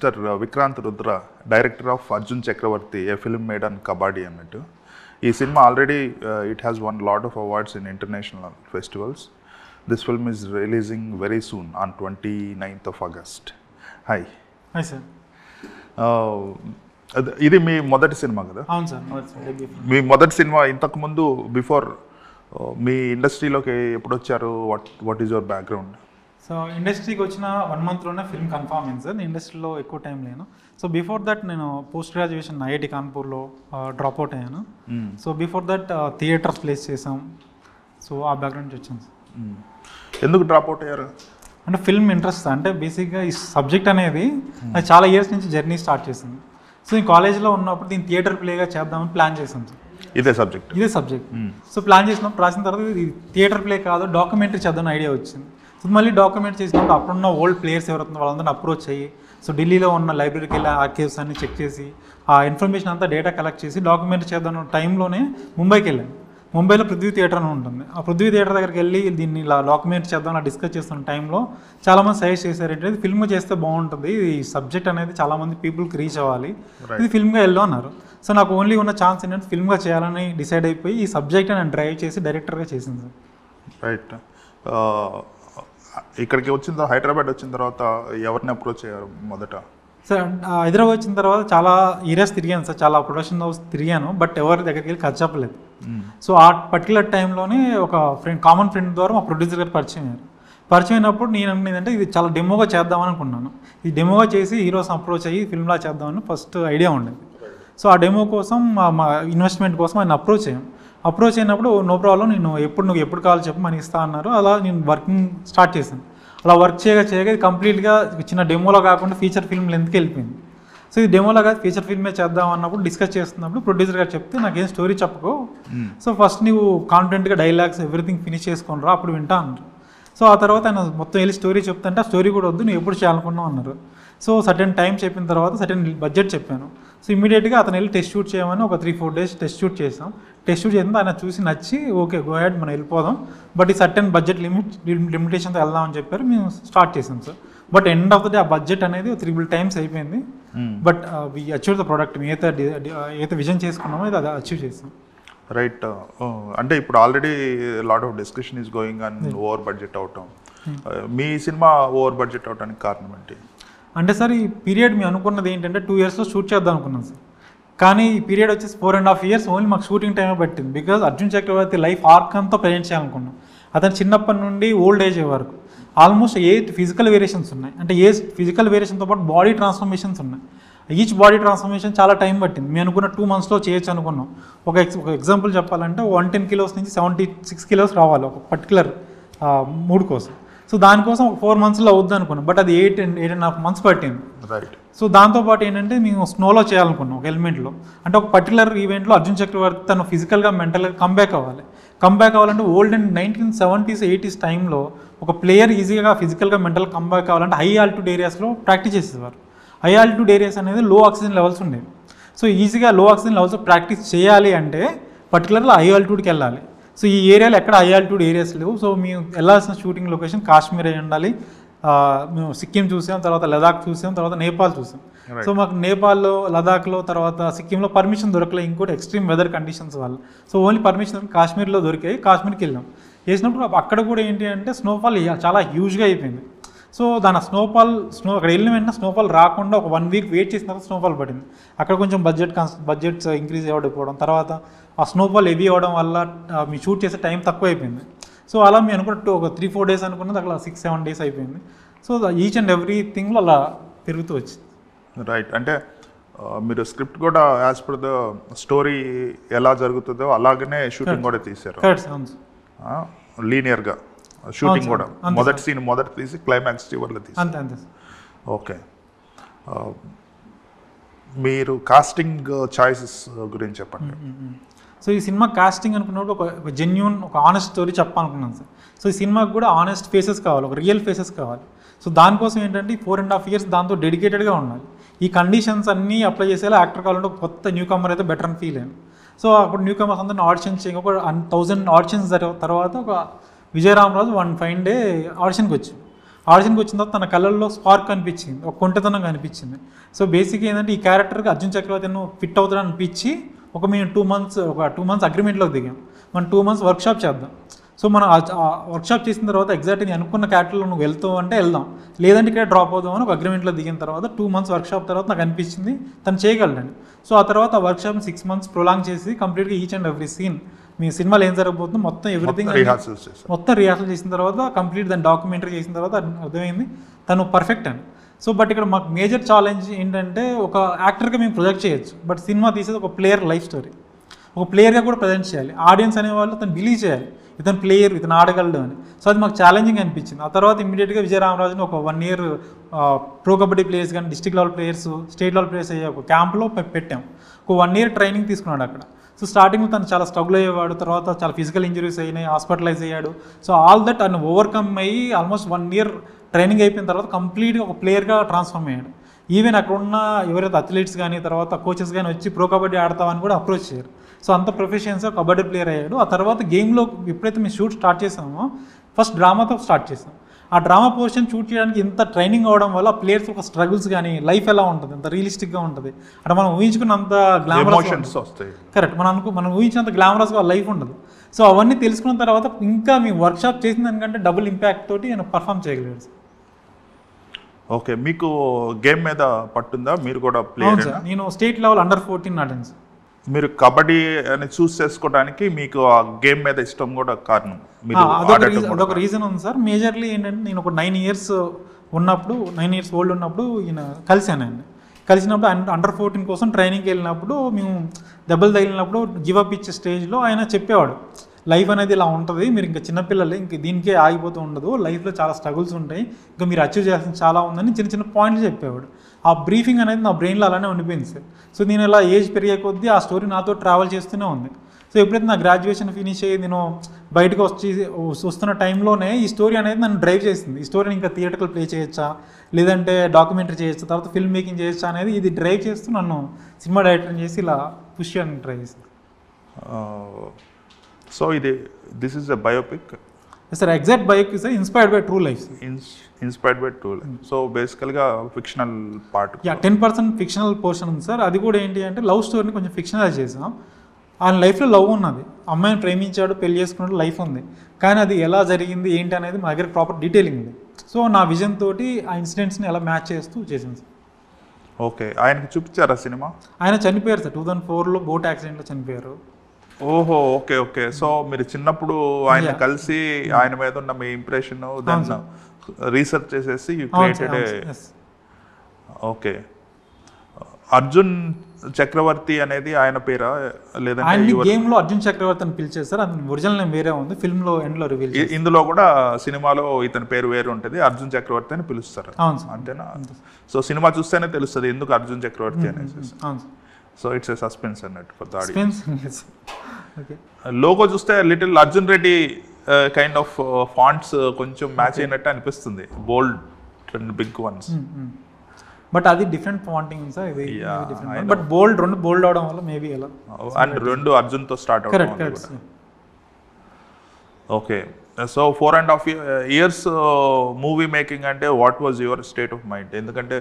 Mister Vikrant Rudra, director of Arjun Chakravarthy, a film made on kabaddi అన్నట్టు. ఈ సినిమా already it has won lot of awards in international festivals. This film is releasing very soon on 29th of August. Hi hi sir. ఇది మీ మొదటి cinema కదా? అవును sir, మీ మొదటి cinema. ఇంతకుముందు బిఫోర్ మీ ఇండస్ట్రీలోకి ఎప్పుడు వచ్చారు? What is your background? So ఇండస్ట్రీకి వచ్చిన 1 monthలోనే ఫిల్మ్ కన్ఫర్మ్ అయింది సార్. నేను ఇండస్ట్రీలో ఎక్కువ టైం లేను. సో బిఫోర్ దట్ నేను పోస్ట్ గ్రాడ్యుయేషన్ ఐఐటి కాన్పూర్లో డ్రాప్ అవుట్ అయ్యాను. So before that theatres plays చేసాం. సో ఆ బ్యాక్గ్రౌండ్ నుంచి వచ్చాను సార్. ఎందుకు డ్రాప్ అవుట్ అయ్యారు? అంటే ఫిల్మ్ ఇంట్రెస్ట్. అంటే బేసిక్గా ఈ సబ్జెక్ట్ అనేది నాకు చాలా ఇయర్స్ నుంచి జర్నీ స్టార్ట్ చేసింది. సో ఈ కాలేజ్లో ఉన్నప్పుడు దీన్ని థియేటర్ ప్లేగా చేద్దామని ప్లాన్ చేసాం సార్. ఇదే సబ్జెక్ట్. సో ప్లాన్ చేసినప్పుడు రాసిన తర్వాత ఇది థియేటర్ ప్లే కాదు, డాక్యుమెంటరీ చేద్దామని ఐడియా వచ్చింది. సో మళ్ళీ డాక్యుమెంట్ చేసినప్పుడు అప్పుడున్న ఓల్డ్ ప్లేయర్స్ ఎవరైతే వాళ్ళందరినీ అప్రోచ్ అయ్యి, సో ఢిల్లీలో ఉన్న లైబ్రరీకి వెళ్ళి ఆర్కైవ్స్ అన్ని చెక్ చేసి ఆ ఇన్ఫర్మేషన్ అంతా డేటా కలెక్ట్ చేసి డాక్యుమెంటరీ చేద్దాం టైంలోనే ముంబైకి వెళ్ళాను. ముంబైలో పృథ్వీ థియేటర్ అని ఉంటుంది. ఆ పృథ్వీ థియేటర్ దగ్గరికి వెళ్ళి దీన్ని ఇలా డాక్యుమెంటరీ చేద్దాం డిస్కస్ చేస్తున్న టైంలో చాలామంది సజెస్ట్ చేశారు ఏంటంటే ఫిల్మ్ చేస్తే బాగుంటుంది, ఈ సబ్జెక్ట్ అనేది చాలామంది పీపుల్కి రీచ్ అవ్వాలి, ఇది ఫిల్మ్గా వెళ్ళు అన్నారు. సో నాకు ఓన్లీ ఉన్న ఛాన్స్ ఏంటంటే ఫిల్మ్గా చేయాలని డిసైడ్ అయిపోయి ఈ సబ్జెక్ట్ నేను డ్రైవ్ చేసి డైరెక్టర్గా చేసింది సార్. రైట్. ఇక్కడికి వచ్చిన హైదరాబాద్ వచ్చిన తర్వాత ఎవరిని అప్రోచ్ అయ్యారు మొదట? సార్ హైదరాబాద్ వచ్చిన తర్వాత చాలా ఏరియాస్ తిరిగాను సార్, చాలా ప్రొడక్షన్ హౌస్ తిరిగాను, బట్ ఎవరి దగ్గరికి వెళ్ళి ఖర్చు చెప్పలేదు. సో ఆ పర్టికులర్ టైంలోనే ఒక కామన్ ఫ్రెండ్ ద్వారా మా ప్రొడ్యూసర్ గారు పరిచయం అయ్యారు. పరిచయం అయినప్పుడు నేను అనుకునేదంటే ఇది చాలా డెమోగా చేద్దామని అనుకున్నాను. ఇది డెమోగా చేసి హీరోస్ అప్రోచ్ అయ్యి ఫిల్మ్లా చేద్దామని ఫస్ట్ ఐడియా ఉండేది. సో ఆ డెమో కోసం మా ఇన్వెస్ట్మెంట్ కోసం ఆయన అప్రోచ్ అయ్యాం. అప్రోచ్ అయినప్పుడు నో ప్రాబ్లం, నువ్వు ఎప్పుడు కావాలో చెప్పి మనకి ఇస్తా అన్నారు. అలా నేను వర్కింగ్ స్టార్ట్ చేశాను. అలా వర్క్ చేయగా ఇది కంప్లీట్గా చిన్న డెమోలో కాకుండా ఫీచర్ ఫిల్మ్ లెంత్కి వెళ్ళిపోయింది. సో ఇది డెమోలో కాదు ఫీచర్ ఫిల్మే చేద్దాం అన్నప్పుడు డిస్కస్ చేస్తున్నప్పుడు ప్రొడ్యూసర్ గారు చెప్తే నాకేం స్టోరీ చెప్పకో, సో ఫస్ట్ నువ్వు కాన్ఫిడెంట్గా డైలాగ్స్ ఎవ్రీథింగ్ ఫినిష్ చేసుకొని రా, అప్పుడు వింటా అన్నారు. సో ఆ తర్వాత ఆయన మొత్తం వెళ్ళి స్టోరీ చెప్తుంటే ఆ స్టోరీ కూడా వద్దు, నువ్వు ఎప్పుడు చేయాలనుకున్నావు అన్నారు. సో సర్టెన్ టైం చెప్పిన తర్వాత సర్టెన్ బడ్జెట్ చెప్పాను. సో ఇమీడియట్గా అతను వెళ్ళి టెస్ట్ షూట్ చేయమని ఒక 3-4 days టెస్ట్ షూట్ చేసాం. టెస్ట్ షూట్ చేసింది ఆయన చూసి నచ్చి ఓకే గో హెడ్ మనం వెళ్ళిపోదాం, బట్ ఈ సర్టెన్ బడ్జెట్ లిమిటేషన్తో వెళ్దామని చెప్పారు. మేము స్టార్ట్ చేసాం sir. But end of the day ఆ బడ్జెట్ అనేది 3 times అయిపోయింది. But we achieve the product. మేము ఏదైతే విజన్ చేసుకున్నామో అది అచీవ్ చేసాం. రైట్. అంటే ఇప్పుడు already lot of discussion is going on over budget అవటం. మీ సినిమా ఓవర్ బడ్జెట్ అవడానికి కారణం ఏంటి? అంటే సార్ ఈ పీరియడ్ మేము అనుకున్నది ఏంటంటే 2 yearsలో షూట్ చేద్దాం అనుకున్నాం సార్. కానీ ఈ పీరియడ్ వచ్చేసి 4.5 years ఓన్లీ మాకు షూటింగ్ టైమే పట్టింది. Because Arjun Chakravarthy life arc అంతా ప్రజెంట్ చేయాలనుకున్నాం. అతను చిన్నప్పటి నుండి ఓల్డ్ ఏజ్ వరకు ఆల్మోస్ట్ 8 physical వేరియేషన్స్ ఉన్నాయి. అంటే ఏ ఫిజికల్ వేరియేషన్తో పాటు బాడీ ట్రాన్స్ఫర్మేషన్స్ ఉన్నాయి. ఈచ్ బాడీ ట్రాన్స్ఫర్మేషన్ చాలా టైం పట్టింది. మేము అనుకున్న 2 monthsలో చేయొచ్చు అనుకున్నాం. ఒక ఎగ్జాంపుల్ చెప్పాలంటే 110 kilos నుంచి 76 kilos రావాలి ఒక పర్టికులర్ మూడ్ కోసం. సో దానికోసం ఒక 4 monthsలో అవుద్ది అనుకున్నాం, బట్ అది 8.5 months పట్టింది. రైట్. సో దాంతోపాటు ఏంటంటే మేము స్నోలో చేయాలనుకున్నాం ఒక ఎలిమెంట్లో. అంటే ఒక పర్టికులర్ ఈవెంట్లో అర్జున్ చక్రవర్తి తను ఫిజికల్గా మెంటల్గా కంబ్యాక్ అవ్వాలంటే ఓల్డ్ అండ్ 1970s 80s టైంలో ఒక ప్లేయర్ ఈజీగా ఫిజికల్గా మెంటల్ కంబ్యాక్ అవ్వాలంటే హై ఆల్టిట్యూడ్ ఏరియాస్లో ప్రాక్టీస్ చేసేవారు. హై ఆల్టిట్యూడ్ ఏరియాస్ అనేది లో ఆక్సిజన్ లెవెల్స్ ఉండేవి. సో ఈజీగా లో ఆక్సిజన్ లెవెల్స్ ప్రాక్టీస్ చేయాలి అంటే పర్టికులర్గా హై ఆల్టిట్యూడ్కి వెళ్ళాలి. సో ఈ ఏరియాలో ఎక్కడ హై ఆల్టిట్యూడ్ ఏరియాస్ లేవు. సో మేము వెళ్ళాల్సిన షూటింగ్ లొకేషన్ కాశ్మీర్ అయి ఉండాలి. మేము సిక్కిం చూసాం, తర్వాత లదాఖ్ చూసాం, తర్వాత నేపాల్ చూసాం. సో మాకు నేపాల్లో, లదాఖ్లో, తర్వాత సిక్కింలో పర్మిషన్ దొరకలేదు. ఇంకోటి ఎక్స్ట్రీమ్ వెదర్ కండిషన్స్ వల్ల. సో ఓన్లీ పర్మిషన్ కాశ్మీర్లో దొరికాయి. కాశ్మీర్కి వెళ్ళాం. వేసినప్పుడు అక్కడ కూడా ఏంటి అంటే స్నోఫాల్ చాలా హ్యూజ్గా అయిపోయింది. సో దాని అక్కడ వెళ్ళిన వెంటనే స్నోఫాల్ రాకుండా ఒక 1 week వెయిట్ చేసిన తర్వాత స్నోఫాల్ పడింది. అక్కడ కొంచెం బడ్జెట్స్ ఇంక్రీజ్ అవ్వకపోవడం, తర్వాత ఆ స్నోఫాల్ హెవీ అవ్వడం వల్ల మీ షూట్ చేసే టైం తక్కువ అయిపోయింది. సో అలా మేము అనుకున్నట్టు ఒక 3-4 days అనుకున్నది అట్లా 6-7 days అయిపోయింది. సో ఈచ్ అండ్ ఎవ్రీథింగ్లో అలా పెరుగుతూ వచ్చింది. రైట్. అంటే మీరు స్క్రిప్ట్ కూడా యాజ్ పర్ ద స్టోరీ ఎలా జరుగుతుందో అలాగనే షూటింగ్ కూడా తీశారు. లీనియర్గా షూటింగ్ కూడా మొదటి సీన్ మొదట తీసి క్లైమాక్స్ చివర్లో తీసి. అంతే. ఓకే. మీరు కాస్టింగ్ చాయిసెస్ గురించి చెప్పండి. సో ఈ సినిమా కాస్టింగ్ అనుకున్నప్పుడు ఒక జెన్యూన్, ఒక ఆనెస్ట్ స్టోరీ చెప్పాలనుకున్నాను సార్. సో ఈ సినిమాకి కూడా ఆనెస్ట్ ఫేసెస్ కావాలి, ఒక రియల్ ఫేసెస్ కావాలి. సో దానికోసం ఏంటంటే 4.5 years దాంతో డెడికేటెడ్గా ఉండాలి. ఈ కండిషన్స్ అన్నీ అప్లై చేసేలా యాక్టర్ కావాలంటే ఒక కొత్త న్యూ కమర్ అయితే బెటర్ అని ఫీల్ అయ్యాను. సో అప్పుడు న్యూ కమర్స్ అందరిని ఆడిషన్స్ చేయగా ఒక 1000 auditions తర్వాత ఒక విజయరామరాజు 1 fine day ఆడిషన్కి వచ్చి ఆడిషన్కి వచ్చిన తర్వాత తన కళ్ళల్లో స్పార్క్ కనిపించింది, ఒక కొంటతనం కనిపించింది. సో బేసిక్గా ఏంటంటే ఈ క్యారెక్టర్కి అర్జున్ చక్రవర్తి ఫిట్ అవుతాడు అనిపించి మేము 2 months అగ్రిమెంట్లో దిగాం. మనం 2 months వర్క్షాప్ చేద్దాం. సో మనం వర్క్షాప్ చేసిన తర్వాత ఎగ్జాక్ట్గా నేను అనుకున్న క్యారెక్టర్లో నువ్వు వెళ్తావు అంటే వెళ్దాం, లేదంటే ఇక్కడ డ్రాప్ అవుదాం అని ఒక అగ్రిమెంట్లో దిగిన తర్వాత 2 months వర్క్షాప్ తర్వాత నాకు అనిపించింది తను చేయగలడని. సో ఆ తర్వాత ఆ వర్క్షాప్ని 6 months ప్రొలాంగ్ చేసి కంప్లీట్గా ఈచ్ అండ్ ఎవ్రీ సీన్ మీ సినిమాలో ఏం జరగబోతుందో మొత్తం ఎవ్రీథింగ్ మొత్తం రిహార్సల్ చేసిన తర్వాత కంప్లీట్ దాన్ని డాక్యుమెంటరీ చేసిన తర్వాత అర్థమైంది తను పర్ఫెక్ట్ అని. సో బట్ ఇక్కడ మాకు మేజర్ ఛాలెంజ్ ఏంటంటే ఒక యాక్టర్గా మేము ప్రొజెక్ట్ చేయొచ్చు, బట్ సినిమా తీసేది ఒక ప్లేయర్ లైఫ్ స్టోరీ, ఒక ప్లేయర్గా కూడా ప్రజెంట్ చేయాలి. ఆడియన్స్ అనేవాళ్ళు తను బిలీవ్ చేయాలి ఇతను ప్లేయర్, ఇతను ఆడగలడు అని. సో అది మాకు ఛాలెంజింగ్ అనిపించింది. ఆ తర్వాత ఇమీడియట్గా విజయరామరాజుని ఒక 1 year ప్రో కబడ్డీ ప్లేయర్స్ కానీ district level players, state level players అయ్యే ఒక క్యాంప్లో పెట్టాం. ఒక 1 year ట్రైనింగ్ తీసుకున్నాడు అక్కడ. సో స్టార్టింగ్లో తను చాలా స్ట్రగుల్ అయ్యేవాడు, తర్వాత చాలా ఫిజికల్ ఇంజరీస్ అయినాయి, హాస్పిటలైజ్ అయ్యాడు. సో ఆల్ దట్ తను ఓవర్కమ్ అయ్యి ఆల్మోస్ట్ 1 year ట్రైనింగ్ అయిపోయిన తర్వాత కంప్లీట్గా ఒక ప్లేయర్గా ట్రాన్స్ఫార్మ్ అయ్యాడు. ఈవెన్ అక్కడ ఉన్న ఎవరైతే అథ్లెట్స్ కానీ తర్వాత కోచెస్ కానీ వచ్చి ప్రో కబడ్డీ ఆడతామని కూడా అప్రోచ్ చేయరు. సో అంత ప్రొఫెషన్స్గా కబడ్డీ ప్లేయర్ అయ్యాడు. ఆ తర్వాత గేమ్లో ఎప్పుడైతే మేము షూట్ స్టార్ట్ చేసామో ఫస్ట్ డ్రామాతో స్టార్ట్ చేసాం. ఆ డ్రామా పోర్షన్ షూట్ చేయడానికి ఇంత ట్రైనింగ్ అవ్వడం వల్ల ప్లేయర్స్ ఒక స్ట్రగుల్స్ కానీ లైఫ్ ఎలా ఉంటుంది, అంత రియలిస్టిక్గా ఉంటుంది. అంటే మనం ఊహించుకున్నంత గ్లామరస్ వస్తాయి. కరెక్ట్, మనం ఊహించినంత గ్లామరస్గా లైఫ్ ఉండదు. సో అవన్నీ తెలుసుకున్న తర్వాత ఇంకా మీ వర్క్షాప్ చేసిన దానికంటే డబుల్ ఇంపాక్ట్ తోటి నేను పర్ఫామ్ చేయగలిగాడు. ఓకే, మీకు గేమ్ మీద పట్టుందా? మీరు కూడా ప్లేయర్? నేను స్టేట్ లెవెల్ అండర్ 14 ఆడాను సార్. మీరు కబడ్డీ అని చూస్ చేసుకోవడానికి మీకు ఆ గేమ్ మీద ఇష్టం కూడా కారణం? అదొక రీజన్ ఉంది సార్. మేజర్లీ ఏంటంటే నేను ఒక 9 years ఓల్డ్ ఉన్నప్పుడు ఈయన కలిశాను. కలిసినప్పుడు అండర్ 14 కోసం ట్రైనింగ్కి వెళ్ళినప్పుడు మేము దెబ్బలు తగిలినప్పుడు గివ్ అప్ ఇచ్చే స్టేజ్లో ఆయన చెప్పేవాడు, లైఫ్ అనేది ఇలా ఉంటుంది, మీరు ఇంకా చిన్నపిల్లలే, ఇంక దీనికే ఆగిపోతూ ఉండదు, లైఫ్లో చాలా స్ట్రగుల్స్ ఉంటాయి, ఇంకా మీరు అచీవ్ చేయాల్సింది చాలా ఉందని చిన్న చిన్న పాయింట్లు చెప్పేవాడు. ఆ బ్రీఫింగ్ అనేది నా బ్రెయిన్లో అలానే ఉండిపోయింది సార్. సో నేను ఇలా ఏజ్ పెరిగే కొద్దీ ఆ స్టోరీ నాతో ట్రావెల్ చేస్తూనే ఉంది. సో ఎప్పుడైతే నా గ్రాడ్యుయేషన్ ఫినిష్ అయ్యి నేను బయటకు వస్తున్న టైంలోనే ఈ స్టోరీ అనేది నన్ను డ్రైవ్ చేసింది. ఈ స్టోరీని ఇంకా థియేటర్లో ప్లే చేయొచ్చా, లేదంటే డాక్యుమెంటరీ చేయొచ్చా, తర్వాత ఫిల్మ్ మేకింగ్ చేయొచ్చా అనేది ఇది డ్రైవ్ చేస్తూ నన్ను సినిమా డైరెక్టర్ చేసి ఇలా పుష్ చేయడానికి ట్రై చేసింది. So this is a biopic? Sir exact biopic sir, inspired by true life. Inspired by true life. So బేసికల్గా ఫిక్షనల్ పార్ట్? 10% ఫిక్షనల్ పోర్షన్ ఉంది సార్. అది కూడా ఏంటి అంటే లవ్ స్టోరీని కొంచెం ఫిక్షనలైజ్ చేసాం. ఆయన లైఫ్లో లవ్ ఉన్నది, అమ్మాయిని ప్రేమించాడు, పెళ్లి చేసుకున్నాడు, లైఫ్ ఉంది, కానీ అది ఎలా జరిగింది ఏంటి అనేది మా దగ్గర ప్రాపర్ డీటెయిలింగ్ ఉంది. సో నా విజన్ తోటి ఆ ఇన్సిడెంట్స్ని ఎలా మ్యాచ్ చేస్తూ చేసింది సార్. ఓకే, ఆయనకి చూపించారా సినిమా? ఆయన చనిపోయారు సార్, 2004లో బోట్ యాక్సిడెంట్లో చనిపోయారు. ఓహో, ఓకే ఓకే. సో మీరు చిన్నప్పుడు ఆయన కలిసి ఆయన మీద ఉన్న మీ ఇంప్రెషన్ దాన్ని రీసెర్చ్ చేసేసి you created a. Okay, Arjun Chakravarthy అనేది ఆయన పేరా, లేదంటే గేమ్లో అర్జున్ చక్రవర్తి అని పిలిచారు సార్, అది ఒరిజినల్ నేమ్ వేరే ఉంది, ఫిల్మ్లో ఎండ్లో రివీల్. ఇందులో కూడా సినిమాలో ఇతని పేరు వేరు ఉంటుంది, అర్జున్ చక్రవర్తి అని పిలుస్తారు అంతేనా? సో సినిమా చూస్తేనే తెలుస్తుంది ఎందుకు అర్జున్ చక్రవర్తి అనేసి. సో ఇట్స్ ఏ సస్పెన్స్ అన్నట్టు ఫర్ ద ఆడియన్స్. లోగో చూస్తే little Arjun Reddy kind of fonts కొంచెం మ్యాచ్ అయినట్టు అనిపిస్తుంది, బోల్డ్ అండ్ బిగ్ వన్స్. బట్ అది డిఫరెంట్ ఫాంటింగ్ సార్, ఇది డిఫరెంట్. బట్ బోల్డ్ రెండు బోల్డ్ అవడం వల్ల మేబీ అలా. అండ్ రెండు అర్జున్ తో స్టార్ట్ అవుతుంది. Okay, so 4.5 years movie making అంటే what was your state of mind? ఎందుకంటే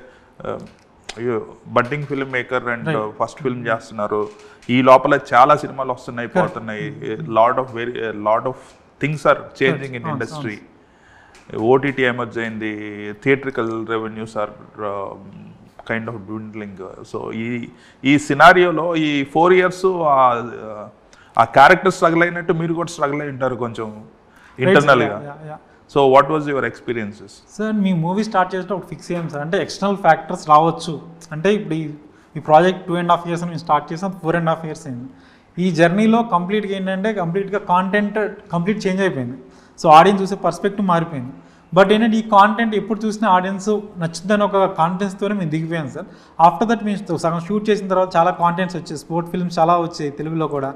budding film maker and first film చేస్తున్నారు, ఈ లోపల చాలా సినిమాలు వస్తున్నాయి పోతున్నాయి, lot of things are changing in industry, OTT emerge అయింది, theatrical revenues are kind of dwindling. So ఈ సినారియోలో ఈ 4 years ఆ క్యారెక్టర్ స్ట్రగుల్ అయినట్టు మీరు కూడా స్ట్రగుల్ అయి ఉంటారు కొంచెం ఇంటర్నల్గా. So what was your experiences? Sir me movie start చేస్తే ఒక ఫిక్స్ అయ్యాం సార్, అంటే ఎక్స్టర్నల్ ఫ్యాక్టర్స్ రావచ్చు. అంటే ఇప్పుడు ఈ ప్రాజెక్ట్ 2.5 years మేము స్టార్ట్ చేసాం, 4.5 years అయింది. ఈ జర్నీలో కంప్లీట్గా ఏంటంటే కంప్లీట్గా కాంటెంట్ కంప్లీట్ చేంజ్ అయిపోయింది. సో ఆడియన్స్ చూసే పర్స్పెక్టివ్ మారిపోయింది. బట్ ఏంటంటే ఈ కాంటెంట్ ఎప్పుడు చూసినా ఆడియన్స్ నచ్చుతుందని ఒక కాన్ఫిడెన్స్తోనే మేము దిగిపోయాం సార్. ఆఫ్టర్ దట్ మేము సగం షూట్ చేసిన తర్వాత చాలా కాంటెంట్స్ వచ్చాయి, స్పోర్ట్ ఫిల్మ్స్ చాలా వచ్చాయి తెలుగులో కూడా,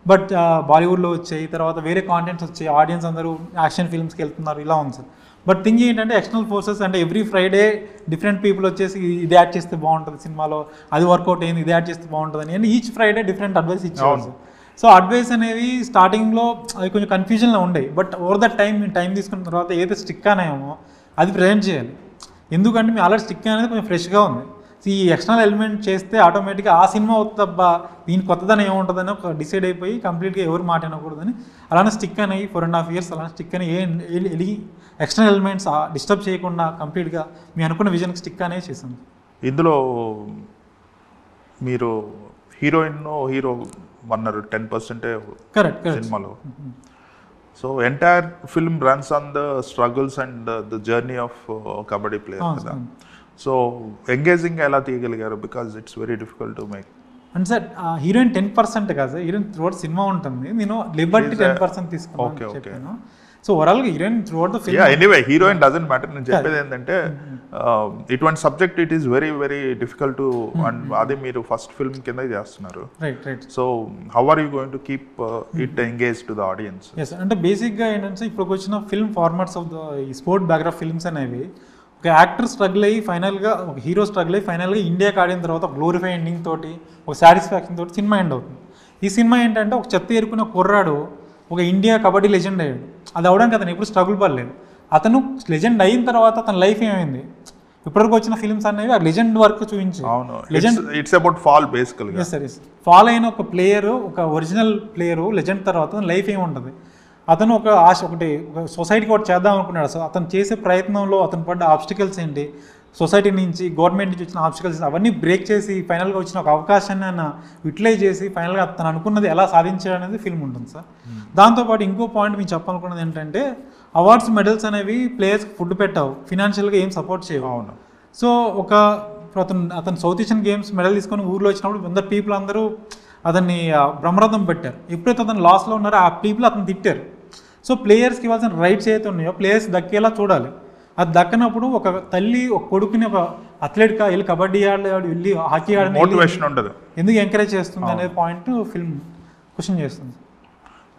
బట్ బాలీవుడ్లో వచ్చాయి, తర్వాత వేరే కాంటెంట్స్ వచ్చాయి, ఆడియన్స్ అందరూ యాక్షన్ ఫిల్మ్స్కి వెళ్తున్నారు, ఇలా ఉంది సార్. బట్ థింగ్ ఏంటంటే ఎక్స్టర్నల్ ఫోర్సెస్ అంటే ఎవ్రీ ఫ్రైడే డిఫరెంట్ పీపుల్ వచ్చేసి ఇది యాడ్ చేస్తే బాగుంటుంది సినిమాలో, అది వర్కౌట్ అయింది, ఇది యాడ్ చేస్తే బాగుంటుంది అని ఈచ్ ఫ్రైడే డిఫరెంట్ అడ్వైస్ ఇచ్చేవాళ్ళు సార్. సో అడ్వైస్ అనేవి స్టార్టింగ్లో అవి కొంచెం కన్ఫ్యూజన్లో ఉండేవి, బట్ ఓవర్ ద టైం తీసుకున్న తర్వాత ఏదైతే స్టిక్ అనేమో అది ప్రజెంట్ చేయాలి. ఎందుకంటే మీ ఆల్రెడీ స్టిక్ అనేది కొంచెం ఫ్రెష్గా ఉంది. సో ఈ ఎక్స్టర్నల్ ఎలిమెంట్ చేస్తే ఆటోమేటిక్గా ఆ సినిమా అవుతుందబ్బా దీని కొత్తదనం ఏముంటుందని ఒక డిసైడ్ అయిపోయి కంప్లీట్గా ఎవరు మాట వినకూడదని అలానే స్టిక్ అని 4.5 years అలానే స్టిక్ అని ఎక్స్టర్నల్ ఎలిమెంట్స్ డిస్టర్బ్ చేయకుండా కంప్లీట్గా మీ అనుకున్న విజన్కి స్టిక్ అనేది చేసింది. ఇందులో మీరు హీరోయిన్ హీరో అన్నారు 10% కరెక్ట్ సినిమాలో. So entire film runs on the struggles and the journey of kabaddi player కదా. సో ఎంగేజింగ్ ఎలా తీయగలిగారు? Because it's very difficult to make. అంటే సార్ హీరోయిన్ 10% కాదు సార్, హీరోయిన్ త్రూఅవుట్ సినిమా ఉంటుంది. నేను లిబర్టీ 10% తీసుకున్నాను చెప్పాను. సో ఓవరాల్గా heroine throughout the film. Anyway heroine doesn't matter. నేను చెప్పేది ఏంటంటే ఇటువంటి subject it is very very difficult to, and అది మీరు ఫస్ట్ ఫిల్మ్ కింద చేస్తున్నారు. Right. So how are you going to keep it engage to the audience? Yes అంటే బేసిక్గా ఏంటంటే ఇప్పుడు వచ్చిన ఫిల్మ్ ఫార్మాట్స్ ఆఫ్ ద ఈ స్పోర్ట్ బ్యాక్గ్రౌండ్ ఫిల్మ్స్ అనేవి ఒక యాక్టర్ స్ట్రగుల్ అయ్యి ఫైనల్గా ఒక హీరో స్ట్రగుల్ అయ్యి ఫైనల్గా ఇండియాకి ఆడిన తర్వాత గ్లోరిఫై ఎండింగ్ తోటి ఒక సాటిస్ఫాక్షన్ తోటి సినిమా ఎండ్ అవుతుంది. ఈ సినిమా ఏంటంటే ఒక చెత్త ఏరుకున్న కుర్రాడు ఒక ఇండియా కబడ్డీ లెజెండ్ అయ్యాడు. అది అవడానికి అతను ఎప్పుడు స్ట్రగుల్ పడలేదు. అతను లెజెండ్ అయిన తర్వాత అతని లైఫ్ ఏమైంది? ఇప్పటివరకు వచ్చిన ఫిల్మ్స్ అనేవి ఆ లెజెండ్ వర్క్ చూపించి ఇట్స్ అబౌట్ ఫాల్ బేసికల్గా. ఎస్ ఫాల్ అయిన ఒక ప్లేయరు, ఒక ఒరిజినల్ ప్లేయరు లెజెండ్ తర్వాత లైఫ్ ఏముంటుంది? అతను ఒక ఆశ ఒకటి సొసైటీకి ఒకటి చేద్దాం అనుకున్నాడు. సో అతను చేసే ప్రయత్నంలో అతను పడ్డ ఆబ్స్టికల్స్ ఏంటి, సొసైటీ నుంచి గవర్నమెంట్ నుంచి వచ్చిన ఆబ్స్టికల్స్ అవన్నీ బ్రేక్ చేసి ఫైనల్గా వచ్చిన ఒక అవకాశాన్ని ఆయన యూటిలైజ్ చేసి ఫైనల్గా అతను అనుకున్నది ఎలా సాధించాడు అనేది ఫిల్మ్ ఉంటుంది సార్. దాంతోపాటు ఇంకో పాయింట్ మీకు చెప్పాలనుకున్నది ఏంటంటే అవార్డ్స్ మెడల్స్ అనేవి ప్లేయర్స్కి ఫుడ్ పెట్టావు, ఫినాన్షియల్గా ఏం సపోర్ట్ చేయవు. సో ఒక అతను సౌత్ ఏషియన్ గేమ్స్ మెడల్ తీసుకొని ఊర్లో వచ్చినప్పుడు అందరు పీపుల్ అందరూ అతన్ని బ్రహ్మరథం పెట్టారు. ఎప్పుడైతే అతను లాస్లో ఉన్నారో ఆ పీపుల్ అతను తిట్టారు. సో ప్లేయర్స్కి ఇవ్వాల్సిన రైట్స్ ఏదైతే ఉన్నాయో ప్లేయర్స్ దక్కేలా చూడాలి. అది దక్కనప్పుడు ఒక తల్లి ఒక కొడుకుని ఒక అథ్లెట్గా వెళ్ళి కబడ్డీ ఆడాడు, వెళ్ళి హాకీ ఆడని మోటివేషన్ ఉండదు, ఎందుకు ఎంకరేజ్ చేస్తుంది అనే పాయింట్ ఫిల్మ్ క్వశ్చన్ చేస్తుంది.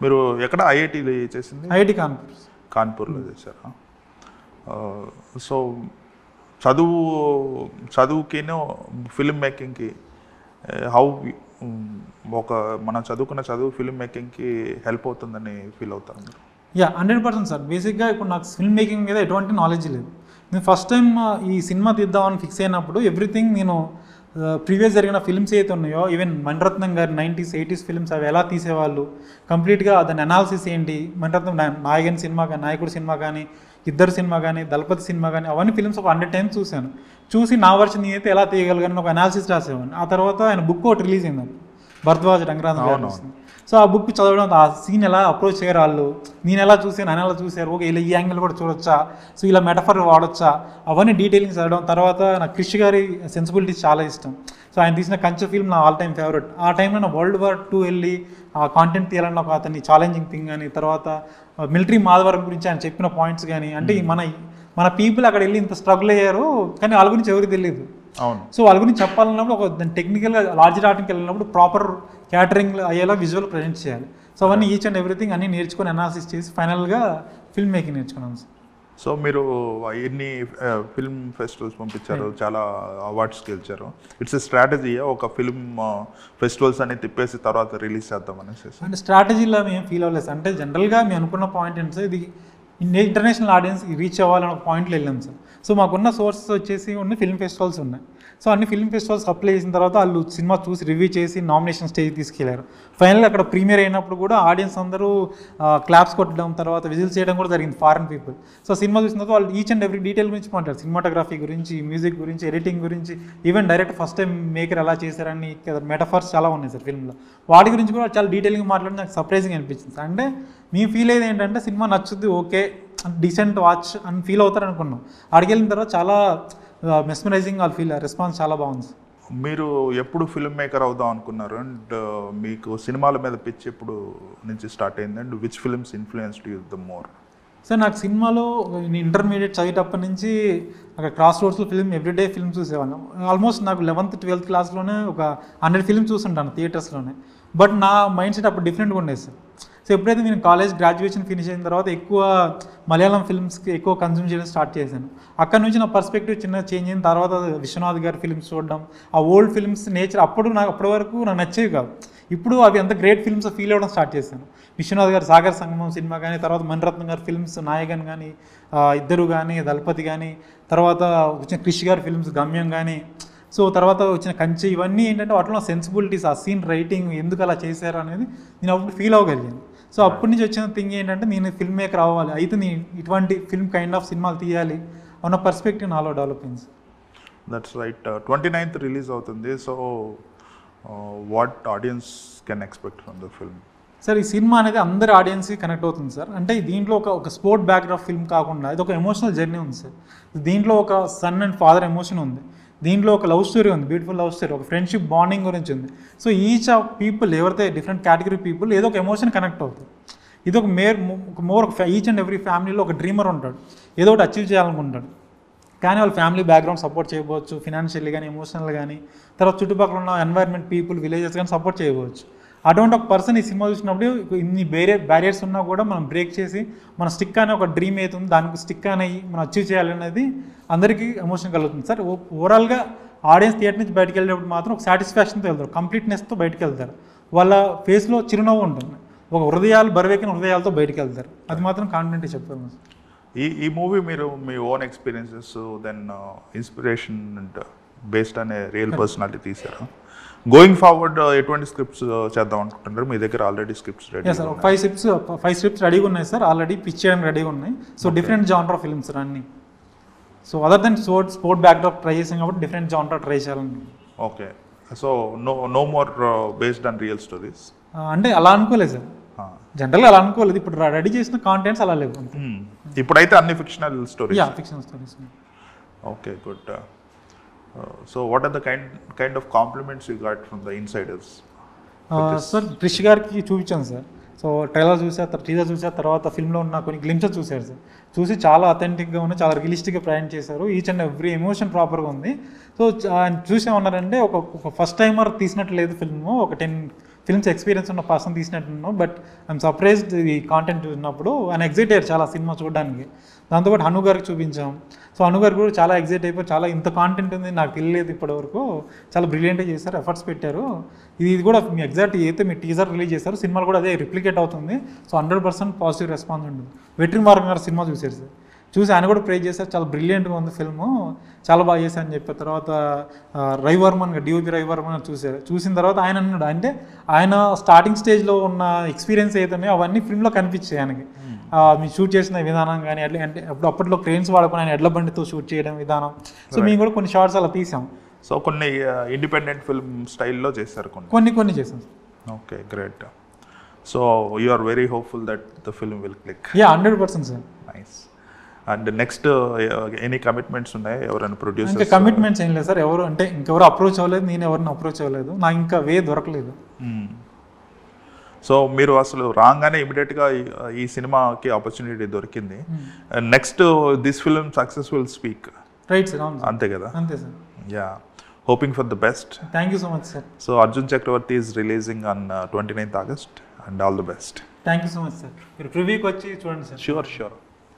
మీరు ఎక్కడ ఐఐటి చేసింది? ఐఐటి కాన్పూర్లో చేశారా? సో చదువుకిను ఫిల్మ్ మేకింగ్కి హౌ ఒక మనం చదువుకున్న చదువు ఫిల్మ్ మేకింగ్కి హెల్ప్ అవుతుందని ఫీల్ అవుతారు మీరు? 100% సార్. బేసిక్గా ఇప్పుడు నాకు ఫిల్మ్ మేకింగ్ మీద ఎటువంటి నాలెడ్జ్ లేదు. నేను ఫస్ట్ టైం ఈ సినిమా తీద్దామని ఫిక్స్ అయినప్పుడు ఎవ్రీథింగ్ నేను ప్రీవియస్ జరిగిన ఫిల్మ్స్ ఏదైతే ఉన్నాయో ఈవెన్ మణిరత్నం గారి 90s 80s ఫిల్మ్స్ అవి ఎలా తీసేవాళ్ళు, కంప్లీట్గా దాని అనాలిసిస్ ఏంటి, మణిరత్నం నాయకుడి సినిమా కానీ ఇద్దరు సినిమా కానీ దళపతి సినిమా కానీ అవన్నీ ఫిల్మ్స్ ఒక 100 times చూశాను. చూసి నా వర్షన్ నేనైతే ఎలా తీయగలిగాను ఒక అనాలిసిస్ రాసేవాడిని. ఆ తర్వాత ఆయన బుక్ ఒకటి రిలీజ్ అయింది భరద్వాజ్ రంగరాజన్ గారు. సో ఆ బుక్ చదవడం, ఆ సీన్ ఎలా అప్రోచ్ చేయరు వాళ్ళు, నేను ఎలా చూసాను ఆయన ఎలా చూశారు, ఓకే ఇలా ఈ యాంగిల్ కూడా చూడొచ్చా, సో ఇలా మెటఫర్ వాడొచ్చా, అవన్నీ డీటెయిలింగ్ చదవడం. తర్వాత నాకు క్రిష్ గారి సెన్సిబిలిటీస్ చాలా ఇష్టం. సో ఆయన తీసిన కంచె ఫిల్మ్ నా ఆల్ టైమ్ ఫేవరెట్. ఆ టైంలో నా World War II వెళ్ళి ఆ కాంటెంట్ తీయాలని ఒక అతన్ని ఛాలెంజింగ్ థింగ్ కానీ, తర్వాత మిలిటరీ మాధవరం గురించి ఆయన చెప్పిన పాయింట్స్ కానీ, అంటే మన పీపుల్ అక్కడ వెళ్ళి ఇంత స్ట్రగుల్ అయ్యారు కానీ వాళ్ళ గురించి ఎవరికి తెలియదు. సో వాళ్ళ గురించి చెప్పాలన్నప్పుడు ఒక దాన్ని టెక్నికల్గా లార్జ్ ఆర్ట్కి వెళ్ళినప్పుడు ప్రాపర్ క్యాటరింగ్ అయ్యేలా విజువల్ ప్రజెంట్ చేయాలి. సో అవన్నీ ఈచ్ అండ్ ఎవ్రీథింగ్ అన్నీ నేర్చుకొని అనాలిసిస్ చేసి ఫైనల్గా ఫిల్మ్ మేకింగ్ నేర్చుకున్నాను సార్. సో మీరు ఎన్ని ఫిల్మ్ ఫెస్టివల్స్ పంపించారు, చాలా అవార్డ్స్ గెలిచారు. ఇట్స్ ఎ స్ట్రాటజీ ఒక ఫిల్మ్ ఫెస్టివల్స్ అని తిప్పేసి తర్వాత రిలీజ్ చేద్దాం అనేసి? అంటే స్ట్రాటజీలో మేము ఫీల్ అవ్వలేదు. అంటే జనరల్గా మేము అనుకున్న పాయింట్ ఏంటి సార్, ఇది ఇంటర్నేషనల్ ఆడియన్స్ రీచ్ అవ్వాలని ఒక పాయింట్లో వెళ్ళాం సార్. సో మాకున్న సోర్సెస్ వచ్చేసి ఫిల్మ్ ఫెస్టివల్స్ ఉన్నాయి. సో అన్ని ఫిల్మ్ ఫెస్టివల్స్ అప్లై చేసిన తర్వాత వాళ్ళు సినిమా చూసి రివ్యూ చేసి నామినేషన్ స్టేజ్ తీసుకెళ్లారు. ఫైనల్గా అక్కడ ప్రీమియర్ అయినప్పుడు కూడా ఆడియన్స్ అందరూ క్లాప్స్ కొట్టడం, తర్వాత విజిల్స్ చేయడం కూడా జరిగింది ఫారెన్ పీపుల్. సో సినిమా చూసిన తర్వాత వాళ్ళు ఈచ్ అండ్ ఎవ్రీ డీటెయిల్ గురించి మాట్లాడారు, సినిమాటోగ్రఫీ గురించి, మ్యూజిక్ గురించి, ఎడిటింగ్ గురించి, even direct first time maker ఎలా చేశారని మెటఫర్స్ చాలా ఉన్నాయి సార్ ఫిల్మ్లో. వాటి గురించి కూడా చాలా డీటెయిల్గా మాట్లాడి నాకు సర్ప్రైజింగ్ అనిపించింది. అంటే మేము ఫీల్ అయ్యేది ఏంటంటే సినిమా నచ్చుద్ది, ఓకే డీసెంట్ వాచ్ అని ఫీల్ అవుతారు అనుకున్నాం. అడిగి వెళ్ళిన తర్వాత చాలా మెస్మరైజింగ్ వాళ్ళు ఫీల్ రెస్పాన్స్ చాలా బాగుంది. మీరు ఎప్పుడు ఫిల్మ్ మేకర్ అవుదాం అనుకున్నారు అండ్ మీకు సినిమాల మీద పిచ్ ఎప్పుడు నుంచి స్టార్ట్ అయింది and which films influenced you the more? Sir నాకు సినిమాలో ఇంటర్మీడియట్ చదివేటప్పటి నుంచి అక్కడ క్రాస్ రోడ్స్లో ఫిల్మ్ ఎవ్రీడే ఫిల్మ్ చూసేవాళ్ళం. ఆల్మోస్ట్ నాకు 11th 12th క్లాస్లోనే ఒక 100 ఫిల్మ్స్ చూస్తుంటాను థియేటర్స్లోనే. బట్ నా మైండ్ సెట్ అప్పుడు డిఫరెంట్గా ఉండేది సార్. సో ఎప్పుడైతే నేను కాలేజ్ గ్రాడ్యుయేషన్ ఫినిష్ అయిన తర్వాత ఎక్కువ మలయాళం ఫిల్మ్స్కి ఎక్కువ కన్జ్యూమ్ చేయడం స్టార్ట్ చేశాను. అక్కడ నుంచి నా పర్స్పెక్టివ్ చిన్న చేంజ్ అయిన తర్వాత విశ్వనాథ్ గారి ఫిల్మ్స్ చూడడం, ఆ ఓల్డ్ ఫిల్మ్స్ నేచర్ అప్పటి వరకు నాకు నచ్చేవి కాదు. ఇప్పుడు అవి అంత గ్రేట్ ఫిల్మ్స్ ఫీల్ అవ్వడం స్టార్ట్ చేశాను. విశ్వనాథ్ గారు సాగర్ సంగమం సినిమా కానీ, తర్వాత మణిరత్నం గారి ఫిల్మ్స్ నాయకన్ కానీ, ఇద్దరు కానీ, దళపతి కానీ, తర్వాత వచ్చిన క్రిష్ గారి ఫిల్మ్స్ గమ్యం కానీ, సో తర్వాత వచ్చిన కంచి, ఇవన్నీ ఏంటంటే వాటిలో సెన్సిబిలిటీస్, ఆ సీన్ రైటింగ్ ఎందుకు అలా చేశారు అనేది నేను అప్పుడు ఫీల్ అవ్వగలిగాను. సో అప్పటి నుంచి వచ్చిన థింగ్ ఏంటంటే నేను ఫిల్మ్ మేకర్ అవ్వాలి, అయితే నేను ఇటువంటి ఫిల్మ్ కైండ్ ఆఫ్ సినిమాలు తీయాలి అన్న పర్స్పెక్టివ్ నాలో డెవలప్ అయింది. That's right. 29th రిలీజ్ అవుతుంది. So what audience can expect from the film? Sir, ఈ సినిమా అనేది అందరి ఆడియన్స్కి కనెక్ట్ అవుతుంది సార్. అంటే దీంట్లో ఒక స్పోర్ట్ బ్యాక్డ్రాప్ ఫిల్మ్ కాకుండా ఇది ఒక ఎమోషనల్ జర్నీ ఉంది సార్. దీంట్లో ఒక సన్ అండ్ ఫాదర్ ఎమోషన్ ఉంది, దీంట్లో ఒక లవ్ స్టోరీ ఉంది, బ్యూటిఫుల్ లవ్ స్టోరీ, ఒక ఫ్రెండ్షిప్ బాండింగ్ గురించి ఉంది. సో ఈచ్ ఆఫ్ పీపుల్, ఎవరైతే డిఫరెంట్ కేటగిరీ పీపుల్ ఏదో ఒక ఎమోషన్ కనెక్ట్ అవుతుంది. ఇది ఒక మోర్ ఈచ్ అండ్ ఎవ్రీ ఫ్యామిలీలో ఒక డ్రీమర్ ఉంటాడు, ఏదో ఒకటి అచీవ్ చేయాలనుకుంటాడు. కానీ వాళ్ళ ఫ్యామిలీ బ్యాక్గ్రౌండ్ సపోర్ట్ చేయవచ్చు, ఫినాన్షియల్లీ కానీ, ఎమోషనల్ కానీ, తర్వాత చుట్టుపక్కల ఉన్న ఎన్వైర్న్మెంట్, పీపుల్, విలేజెస్ కానీ సపోర్ట్ చేయవచ్చు. అటువంటి ఒక పర్సన్ ఈ సినిమా చూసినప్పుడు ఇన్ని బ్యారియర్స్ ఉన్నా కూడా మనం బ్రేక్ చేసి మన స్టిక్ అనే ఒక డ్రీమ్ అవుతుంది, దానికి స్టిక్ అనేవి మనం అచీవ్ చేయాలనేది అందరికీ ఎమోషన్ కలుగుతుంది సార్. ఓవరాల్గా ఆడియన్స్ థియేటర్ నుంచి బయటకు వెళ్ళేటప్పుడు మాత్రం ఒక సాటిస్ఫాక్షన్తో వెళ్తారు, కంప్లీట్నెస్తో బయటకు వెళ్తారు. వాళ్ళ ఫేస్లో చిరునవ్వు ఉంటుంది, ఒక హృదయాలు బరువెక్కిన హృదయాలతో బయటకు వెళ్తారు. అది మాత్రం కాన్ఫిడెంట్గా చెప్తాను. ఈ మూవీ మీరు మీ own experiences then inspiration based అనే రియల్ పర్సనాలిటీ తీశారు. గోయింగ్ ఫార్వర్డ్ ఎటువంటి స్క్రిప్ట్స్ చేద్దాం అనుకుంటున్నారు? మీ దగ్గర already scripts ready? Sir, 5 scripts రెడీగా ఉన్నాయి సార్, ఆల్రెడీ పిచ్ చేయడానికి రెడీగా ఉన్నాయి. సో డిఫరెంట్ జానర్ ఫిల్మ్స్ అన్నీ. So other than sport backdrop try చేసాం కాబట్టి డిఫరెంట్ జానర్ ట్రై చేయాలని. Okay. So no more based on real stories అంటే అలా అనుకోలేదు సార్, జనరల్గా అలా అనుకోలేదు. ఇప్పుడు రెడీ చేసిన కాంటెంట్స్ అలా లేవు. ఇప్పుడైతే అన్ని fictional stories. Fictional stories. Okay, good. So what are the kind of compliments you got from the insiders? Sir, Krish గారికి చూపించాను సార్. సో ట్రైలర్ టీజర్ చూసా, తర్వాత ఫిల్మ్లో ఉన్న కొన్ని గ్లింప్సెస్ చూశారు సార్. చూసి చాలా అథెంటిక్గా ఉంది, చాలా రియలిస్టిక్గా ప్రయాణం చేశారు. ఈచ్ అండ్ ఎవ్రీ ఎమోషన్ ప్రాపర్గా ఉంది. సో ఆయన చూసేమన్నారంటే ఒక ఫస్ట్ టైమర్ తీసినట్టు లేదు ఫిల్మ్, ఒక 10 ఫిల్మ్స్ ఎక్స్పీరియన్స్ ఉన్న పర్సన్ తీసినట్టున్నాను. బట్ ఐఎమ్ సర్ప్రైజ్డ్ ఈ కాంటెంట్ చూసినప్పుడు. ఆయన ఎగ్జైట్ అయ్యారు చాలా సినిమా చూడడానికి. దాంతోపాటు హను గారికి చూపించాం. సో హను గారు కూడా చాలా ఎగ్జైట్ అయిపోయి, చాలా ఇంత కాంటెంట్ ఉంది నాకు తెలియలేదు ఇప్పటివరకు, చాలా బ్రిలియంట్గా చేశారు, ఎఫర్ట్స్ పెట్టారు. ఇది కూడా మీ ఎగ్జాక్ట్ అయితే మీ టీజర్ రిలీజ్ చేశారు, సినిమాలు కూడా అదే రిప్లికేట్ అవుతుంది. సో 100% పాజిటివ్ రెస్పాన్స్ ఉంటుంది. వెట్రిమారన్ గారు సినిమా చూశారు సార్, చూసి ఆయన కూడా ప్రే చేశారు, చాలా బ్రిలియంట్గా ఉంది ఫిల్ము, చాలా బాగా చేశారని చెప్పారు. తర్వాత రవివర్మన్ గారు, డిఓపి రవివర్మన్ గారు చూశారు. చూసిన తర్వాత ఆయన అన్నాడు, అంటే ఆయన స్టార్టింగ్ స్టేజ్లో ఉన్న ఎక్స్పీరియన్స్ ఏదైతే అవన్నీ ఫిల్మ్లో కనిపించాయి ఆయనకి. మీరు షూట్ చేసిన విధానం కానీ, అంటే అప్పట్లో క్రెయిన్స్ వాడుకుని ఆయన ఎడ్ల బండితో షూట్ చేయడం విధానం. సో మేము కూడా కొన్ని షార్ట్స్ అలా తీసాం. సో కొన్ని ఇండిపెండెంట్ ఫిల్మ్ స్టైల్లో చేశారు, కొన్ని చేసాం. Okay, great. So you are very hopeful that the film will click? 100% sir. Nice. And next any commitments ఉన్నాయి ఎవరైనా ప్రొడ్యూసర్స్? ఇంకా కమిట్మెంట్స్ ఏం లేదు సార్, ఎవరు అంటే ఇంకెవరు అప్రోచ్ అవ్వలేదు, నేను ఎవరిని అప్రోచ్ అవ్వలేదు, నాకు ఇంకా వే దొరకలేదు. సో మీరు అసలు రాగానే ఇమీడియట్గా ఈ సినిమాకి ఆపర్చునిటీ దొరికింది. Next this film success will speak, right sir? అంతే కదా? అంతే sir. Yeah, hoping for the best. Thank you so much, sir. So Arjun Chakravarti is releasing on 29th August and all the best. Thank you so much, sir. మీరు ప్రివ్యూకి వచ్చి చూడండి sir. Sure.